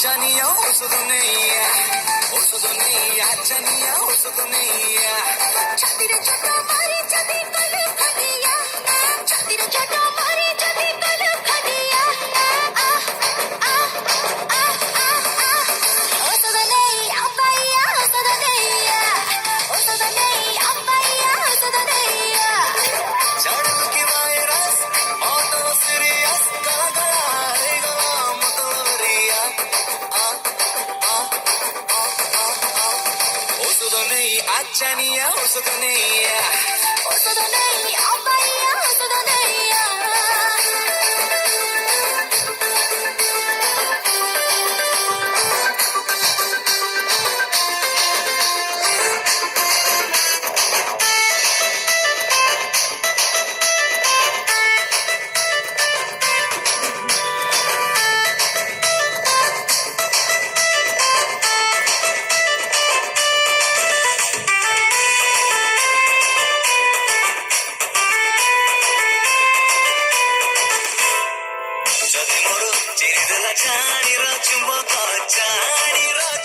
জানিয়া ওষুধ নেই ওষুধ নেই জানিয়া ওষুধ নেই ছাতিরে ছোট মারি যদি কলু খাদিয়া ছাতিরে ছোট মারি যদি কলু খাদিয়া ওষুধ নেই আব্বাইয়া ওষুধ নেই ওষুধ নেই আব্বাইয়া ওষুধ নেই চড়ল কি ভাইরাস অটো সিরিয়াস গলা গলা রে গলা মতলরিয়া ওষুধ নেই জানিয়া ওষুধ নেই ওষুধ নেই আব্বাইয়া ওষুধ নেই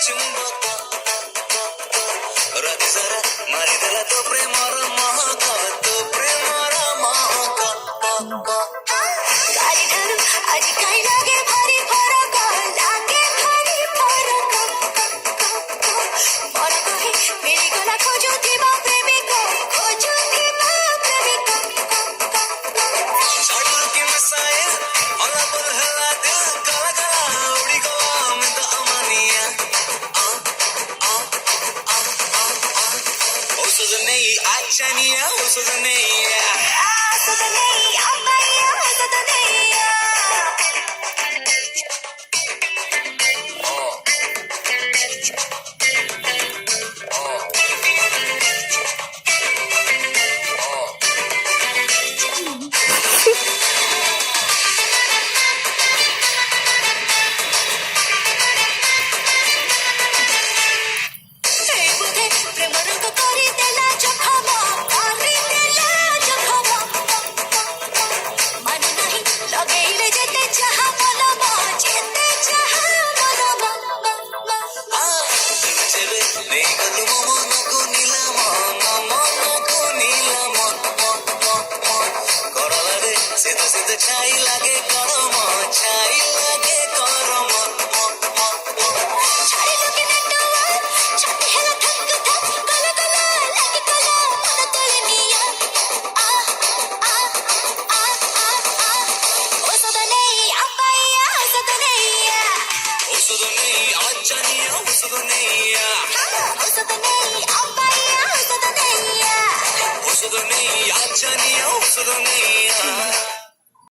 চুম্বক রাধে সারা মারি দেলা তো প্রেমর মহক তো প্রেমর মহক গাড়ি ঠারু আজি কাই লাগে ভারি ফরক লাগে ভারি ফরক বড় কহে মেরি গলা খোঁজো দিবা প্রেমিক খোঁজো দিবা প্রেমিক ছাড়লো কি মিসাইল অলা বল হেলা দিল গলা গলা উড়ি গলা মে তো আমানিয়া ওষুধ নেই জানিয়া ওষুধ নেই ওষুধ নেই আব্বাইয়া ওষুধ নেই ছাই লাগে গরম ছাই লাগে গরম ছাই লাগে নেটওয়ার্ক ছাতি হেলা থাক থাক গলা গলা লাগে গলা মন তোলে নিয়া ওষুধ নেই আব্বাইয়া ওষুধ নেই ওষুধ নেই জানিয়া ওষুধ নেই ওষুধ নেই আব্বাইয়া ওষুধ নেই ওষুধ নেই জানিয়া ওষুধ নেই